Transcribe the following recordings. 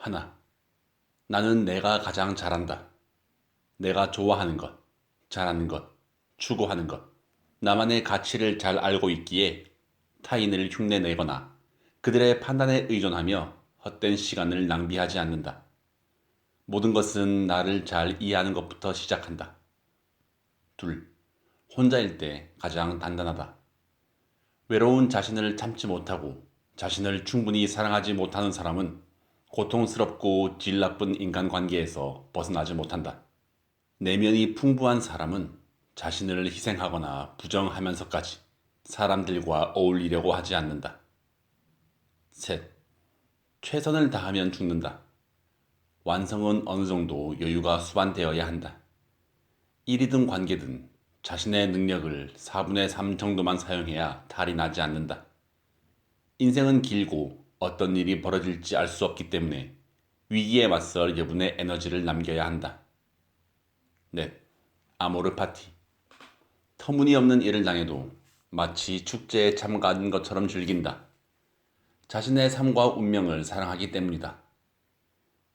하나, 나는 내가 가장 잘한다. 내가 좋아하는 것, 잘하는 것, 추구하는 것, 나만의 가치를 잘 알고 있기에 타인을 흉내내거나 그들의 판단에 의존하며 헛된 시간을 낭비하지 않는다. 모든 것은 나를 잘 이해하는 것부터 시작한다. 둘, 혼자일 때 가장 단단하다. 외로운 자신을 참지 못하고 자신을 충분히 사랑하지 못하는 사람은 고통스럽고 질 나쁜 인간관계에서 벗어나지 못한다. 내면이 풍부한 사람은 자신을 희생하거나 부정하면서까지 사람들과 어울리려고 하지 않는다. 셋, 최선을 다하면 죽는다. 완성은 어느 정도 여유가 수반되어야 한다. 일이든 관계든 자신의 능력을 4분의 3 정도만 사용해야 탈이 나지 않는다. 인생은 길고 어떤 일이 벌어질지 알 수 없기 때문에 위기에 맞설 여분의 에너지를 남겨야 한다. 넷, 아모르 파티. 터무니없는 일을 당해도 마치 축제에 참가한 것처럼 즐긴다. 자신의 삶과 운명을 사랑하기 때문이다.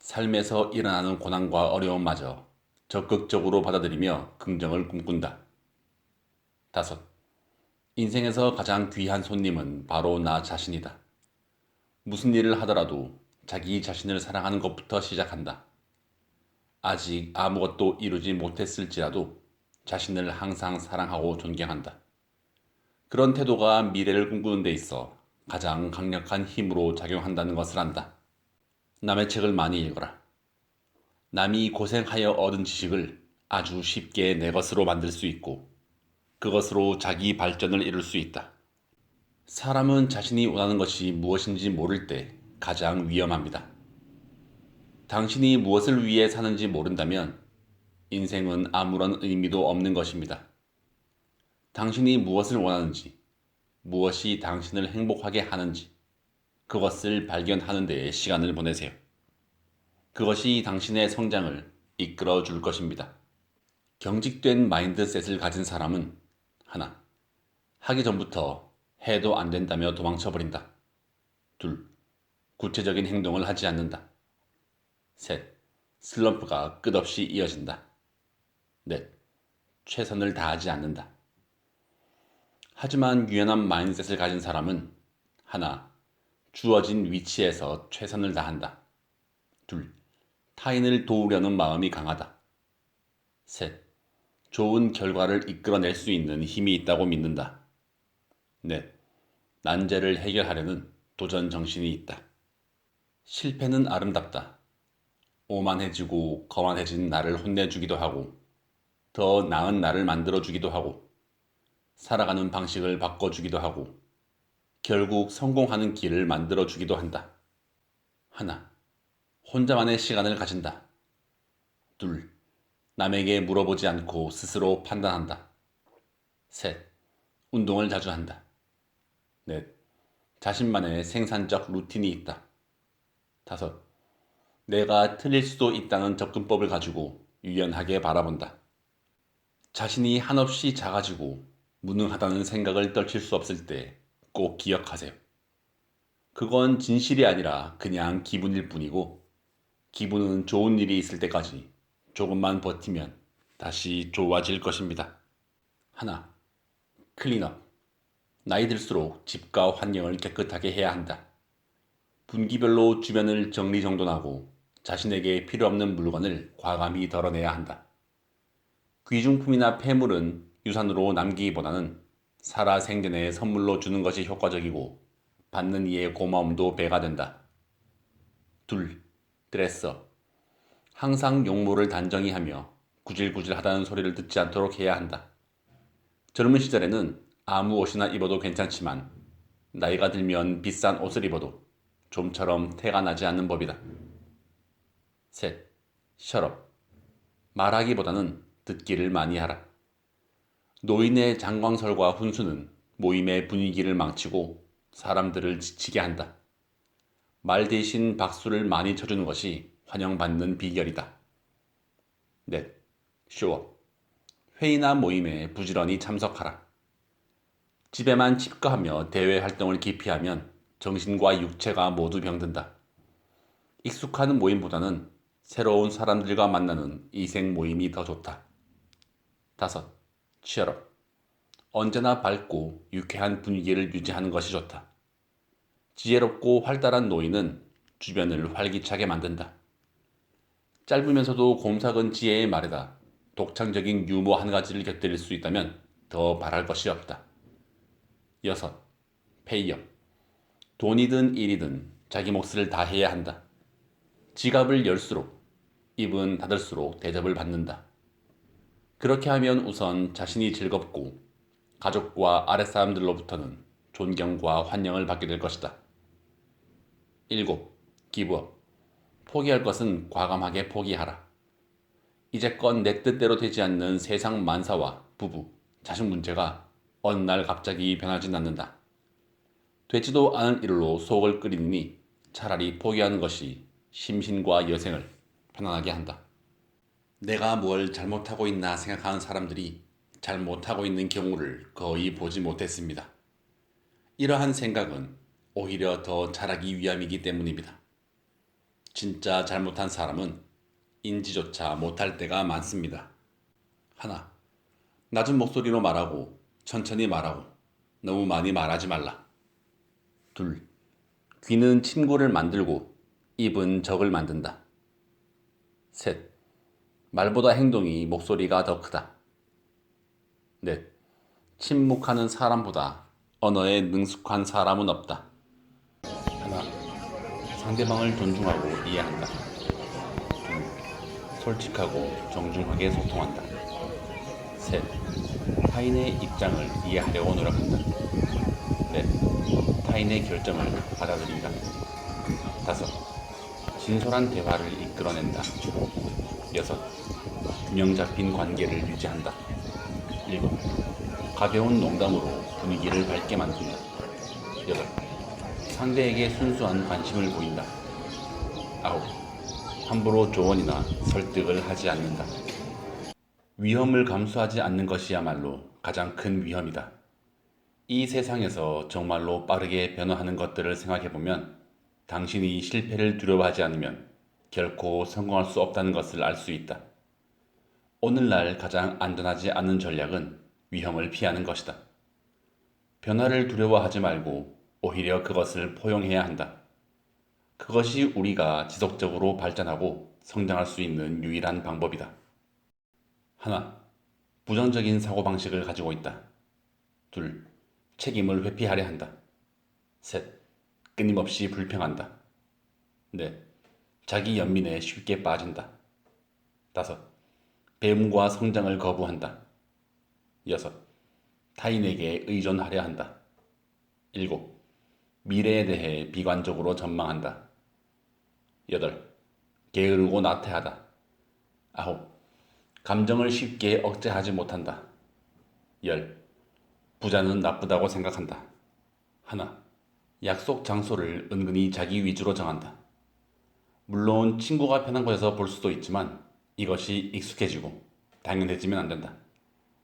삶에서 일어나는 고난과 어려움마저 적극적으로 받아들이며 긍정을 꿈꾼다. 다섯, 인생에서 가장 귀한 손님은 바로 나 자신이다. 무슨 일을 하더라도 자기 자신을 사랑하는 것부터 시작한다. 아직 아무것도 이루지 못했을지라도 자신을 항상 사랑하고 존경한다. 그런 태도가 미래를 꿈꾸는 데 있어 가장 강력한 힘으로 작용한다는 것을 안다. 남의 책을 많이 읽어라. 남이 고생하여 얻은 지식을 아주 쉽게 내 것으로 만들 수 있고 그것으로 자기 발전을 이룰 수 있다. 사람은 자신이 원하는 것이 무엇인지 모를 때 가장 위험합니다. 당신이 무엇을 위해 사는지 모른다면 인생은 아무런 의미도 없는 것입니다. 당신이 무엇을 원하는지, 무엇이 당신을 행복하게 하는지, 그것을 발견하는 데에 시간을 보내세요. 그것이 당신의 성장을 이끌어 줄 것입니다. 경직된 마인드셋을 가진 사람은 하나, 하기 전부터 해도 안 된다며 도망쳐 버린다. 둘, 구체적인 행동을 하지 않는다. 셋, 슬럼프가 끝없이 이어진다. 넷, 최선을 다하지 않는다. 하지만 유연한 마인드셋을 가진 사람은 하나, 주어진 위치에서 최선을 다한다. 둘, 타인을 도우려는 마음이 강하다. 셋, 좋은 결과를 이끌어낼 수 있는 힘이 있다고 믿는다. 넷, 난제를 해결하려는 도전 정신이 있다. 실패는 아름답다. 오만해지고 거만해진 나를 혼내주기도 하고 더 나은 나를 만들어주기도 하고 살아가는 방식을 바꿔주기도 하고 결국 성공하는 길을 만들어주기도 한다. 하나, 혼자만의 시간을 가진다. 둘, 남에게 물어보지 않고 스스로 판단한다. 셋, 운동을 자주 한다. 넷, 자신만의 생산적 루틴이 있다. 다섯, 내가 틀릴 수도 있다는 접근법을 가지고 유연하게 바라본다. 자신이 한없이 작아지고 무능하다는 생각을 떨칠 수 없을 때 꼭 기억하세요. 그건 진실이 아니라 그냥 기분일 뿐이고 기분은 좋은 일이 있을 때까지 조금만 버티면 다시 좋아질 것입니다. 하나, 클린업. 나이 들수록 집과 환경을 깨끗하게 해야 한다. 분기별로 주변을 정리정돈하고 자신에게 필요 없는 물건을 과감히 덜어내야 한다. 귀중품이나 폐물은 유산으로 남기기보다는 살아 생전에 선물로 주는 것이 효과적이고 받는 이의 고마움도 배가 된다. 둘, 드레서. 항상 용모를 단정히 하며 구질구질하다는 소리를 듣지 않도록 해야 한다. 젊은 시절에는 아무 옷이나 입어도 괜찮지만 나이가 들면 비싼 옷을 입어도 좀처럼 태가 나지 않는 법이다. 셋, 셔럽. 말하기보다는 듣기를 많이 하라. 노인의 장광설과 훈수는 모임의 분위기를 망치고 사람들을 지치게 한다. 말 대신 박수를 많이 쳐주는 것이 환영받는 비결이다. 넷, 쇼업. 회의나 모임에 부지런히 참석하라. 집에만 칩거하며 대외 활동을 기피하면 정신과 육체가 모두 병든다. 익숙한 모임보다는 새로운 사람들과 만나는 이색 모임이 더 좋다. 5. 취업업. 언제나 밝고 유쾌한 분위기를 유지하는 것이 좋다. 지혜롭고 활달한 노인은 주변을 활기차게 만든다. 짧으면서도 곰삭은 지혜의 말에다 독창적인 유머 한 가지를 곁들일 수 있다면 더 바랄 것이 없다. 6. 페이업. 돈이든 일이든 자기 몫을 다해야 한다. 지갑을 열수록 입은 닫을수록 대접을 받는다. 그렇게 하면 우선 자신이 즐겁고 가족과 아랫사람들로부터는 존경과 환영을 받게 될 것이다. 7. 기부업. 포기할 것은 과감하게 포기하라. 이제껏 내 뜻대로 되지 않는 세상 만사와 부부, 자식 문제가 어느 날 갑자기 변하진 않는다. 되지도 않은 일로 속을 끓이니 차라리 포기하는 것이 심신과 여생을 편안하게 한다. 내가 뭘 잘못하고 있나 생각하는 사람들이 잘못하고 있는 경우를 거의 보지 못했습니다. 이러한 생각은 오히려 더 잘하기 위함이기 때문입니다. 진짜 잘못한 사람은 인지조차 못할 때가 많습니다. 하나, 낮은 목소리로 말하고 천천히 말하고 너무 많이 말하지 말라. 둘, 귀는 친구를 만들고 입은 적을 만든다. 셋, 말보다 행동이 목소리가 더 크다. 넷, 침묵하는 사람보다 언어에 능숙한 사람은 없다. 하나, 상대방을 존중하고 이해한다. 둘, 솔직하고 정중하게 소통한다. 셋, 타인의 입장을 이해하려고 노력한다. 넷, 타인의 결정을 받아들인다. 5. 진솔한 대화를 이끌어낸다. 6. 균형 잡힌 관계를 유지한다. 7. 가벼운 농담으로 분위기를 밝게 만든다. 8. 상대에게 순수한 관심을 보인다. 9. 함부로 조언이나 설득을 하지 않는다. 위험을 감수하지 않는 것이야말로 가장 큰 위험이다. 이 세상에서 정말로 빠르게 변화하는 것들을 생각해보면 당신이 실패를 두려워하지 않으면 결코 성공할 수 없다는 것을 알 수 있다. 오늘날 가장 안전하지 않은 전략은 위험을 피하는 것이다. 변화를 두려워하지 말고 오히려 그것을 포용해야 한다. 그것이 우리가 지속적으로 발전하고 성장할 수 있는 유일한 방법이다. 하나, 부정적인 사고방식을 가지고 있다. 둘, 책임을 회피하려 한다. 셋, 끊임없이 불평한다. 넷, 자기 연민에 쉽게 빠진다. 5. 배움과 성장을 거부한다. 6. 타인에게 의존하려 한다. 7. 미래에 대해 비관적으로 전망한다. 8. 게으르고 나태하다. 9. 감정을 쉽게 억제하지 못한다. 10. 부자는 나쁘다고 생각한다. 하나, 약속 장소를 은근히 자기 위주로 정한다. 물론 친구가 편한 곳에서 볼 수도 있지만 이것이 익숙해지고 당연해지면 안 된다.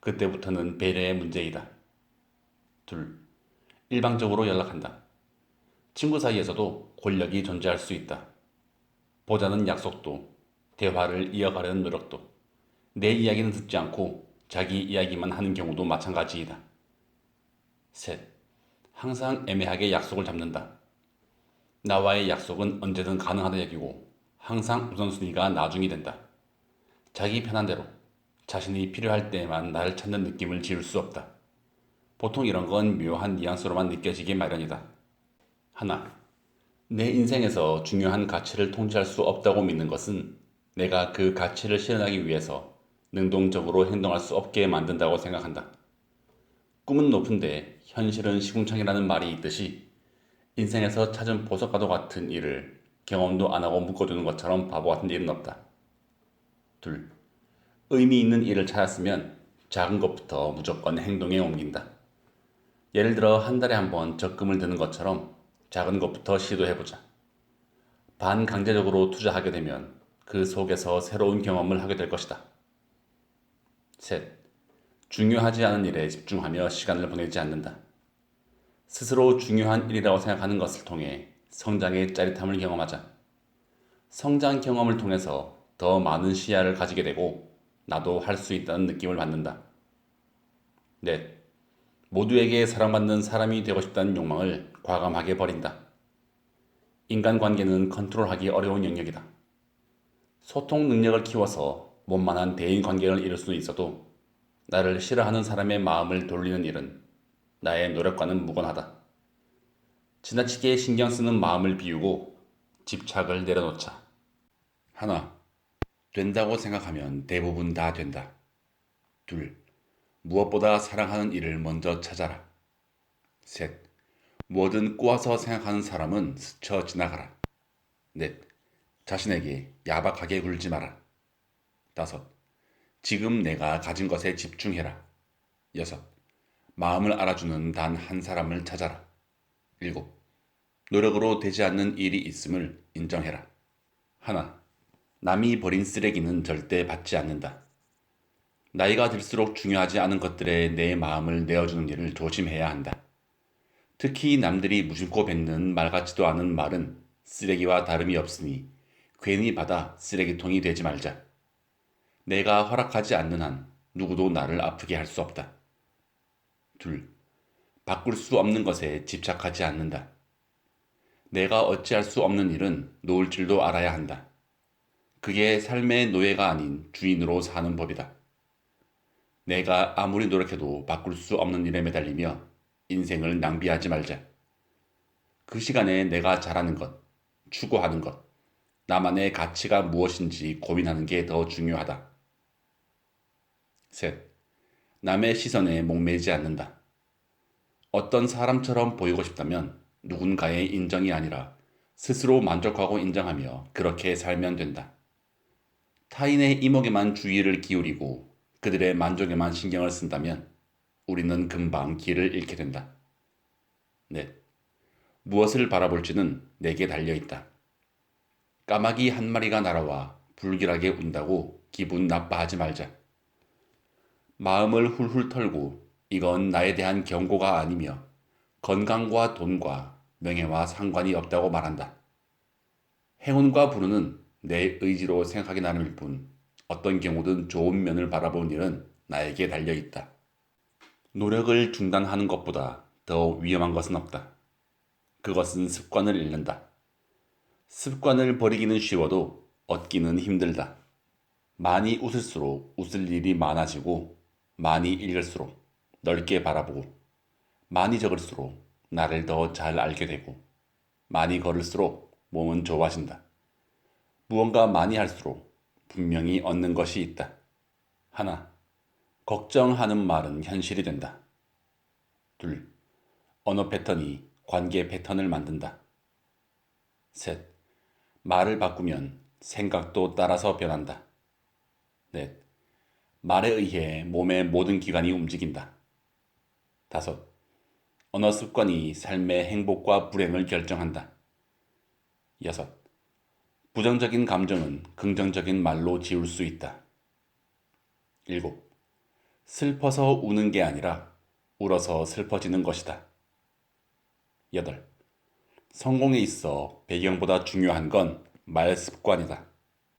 그때부터는 배려의 문제이다. 둘, 일방적으로 연락한다. 친구 사이에서도 권력이 존재할 수 있다. 보자는 약속도, 대화를 이어가려는 노력도, 내 이야기는 듣지 않고 자기 이야기만 하는 경우도 마찬가지이다. 셋, 항상 애매하게 약속을 잡는다. 나와의 약속은 언제든 가능하다 여기고 항상 우선순위가 나중이 된다. 자기 편한 대로 자신이 필요할 때만 나를 찾는 느낌을 지울 수 없다. 보통 이런 건 묘한 뉘앙스로만 느껴지기 마련이다. 하나, 내 인생에서 중요한 가치를 통제할 수 없다고 믿는 것은 내가 그 가치를 실현하기 위해서 능동적으로 행동할 수 없게 만든다고 생각한다. 꿈은 높은데 현실은 시궁창이라는 말이 있듯이 인생에서 찾은 보석과도 같은 일을 경험도 안 하고 묶어두는 것처럼 바보 같은 일은 없다. 둘, 의미 있는 일을 찾았으면 작은 것부터 무조건 행동에 옮긴다. 예를 들어 한 달에 한 번 적금을 드는 것처럼 작은 것부터 시도해보자. 반강제적으로 투자하게 되면 그 속에서 새로운 경험을 하게 될 것이다. 셋, 중요하지 않은 일에 집중하며 시간을 보내지 않는다. 스스로 중요한 일이라고 생각하는 것을 통해 성장의 짜릿함을 경험하자. 성장 경험을 통해서 더 많은 시야를 가지게 되고 나도 할 수 있다는 느낌을 받는다. 넷. 모두에게 사랑받는 사람이 되고 싶다는 욕망을 과감하게 버린다. 인간관계는 컨트롤하기 어려운 영역이다. 소통 능력을 키워서 원만한 대인 관계를 이룰 수는 있어도 나를 싫어하는 사람의 마음을 돌리는 일은 나의 노력과는 무관하다. 지나치게 신경 쓰는 마음을 비우고 집착을 내려놓자. 하나. 된다고 생각하면 대부분 다 된다. 둘. 무엇보다 사랑하는 일을 먼저 찾아라. 셋. 뭐든 꼬아서 생각하는 사람은 스쳐 지나가라. 넷. 자신에게 야박하게 굴지 마라. 다섯. 지금 내가 가진 것에 집중해라. 여섯. 마음을 알아주는 단 한 사람을 찾아라. 일곱. 노력으로 되지 않는 일이 있음을 인정해라. 하나. 남이 버린 쓰레기는 절대 받지 않는다. 나이가 들수록 중요하지 않은 것들에 내 마음을 내어주는 일을 조심해야 한다. 특히 남들이 무심코 뱉는 말 같지도 않은 말은 쓰레기와 다름이 없으니 괜히 받아 쓰레기통이 되지 말자. 내가 허락하지 않는 한 누구도 나를 아프게 할 수 없다. 둘. 바꿀 수 없는 것에 집착하지 않는다. 내가 어찌할 수 없는 일은 놓을 줄도 알아야 한다. 그게 삶의 노예가 아닌 주인으로 사는 법이다. 내가 아무리 노력해도 바꿀 수 없는 일에 매달리며 인생을 낭비하지 말자. 그 시간에 내가 잘하는 것, 추구하는 것, 나만의 가치가 무엇인지 고민하는 게 더 중요하다. 셋. 남의 시선에 목매지 않는다. 어떤 사람처럼 보이고 싶다면 누군가의 인정이 아니라 스스로 만족하고 인정하며 그렇게 살면 된다. 타인의 이목에만 주의를 기울이고 그들의 만족에만 신경을 쓴다면 우리는 금방 길을 잃게 된다. 넷. 무엇을 바라볼지는 내게 달려있다. 까마귀 한 마리가 날아와 불길하게 운다고 기분 나빠하지 말자. 마음을 훌훌 털고 이건 나에 대한 경고가 아니며 건강과 돈과 명예와 상관이 없다고 말한다. 행운과 불운은 내 의지로 생각하기 나름일 뿐 어떤 경우든 좋은 면을 바라보는 일은 나에게 달려있다. 노력을 중단하는 것보다 더 위험한 것은 없다. 그것은 습관을 잃는다. 습관을 버리기는 쉬워도 얻기는 힘들다. 많이 웃을수록 웃을 일이 많아지고 많이 읽을수록 넓게 바라보고 많이 적을수록 나를 더 잘 알게 되고 많이 걸을수록 몸은 좋아진다. 무언가 많이 할수록 분명히 얻는 것이 있다. 하나. 걱정하는 말은 현실이 된다. 둘. 언어 패턴이 관계 패턴을 만든다. 셋. 말을 바꾸면 생각도 따라서 변한다. 넷. 말에 의해 몸의 모든 기관이 움직인다. 다섯. 언어 습관이 삶의 행복과 불행을 결정한다. 여섯. 부정적인 감정은 긍정적인 말로 지울 수 있다. 일곱. 슬퍼서 우는 게 아니라 울어서 슬퍼지는 것이다. 여덟. 성공에 있어 배경보다 중요한 건 말 습관이다.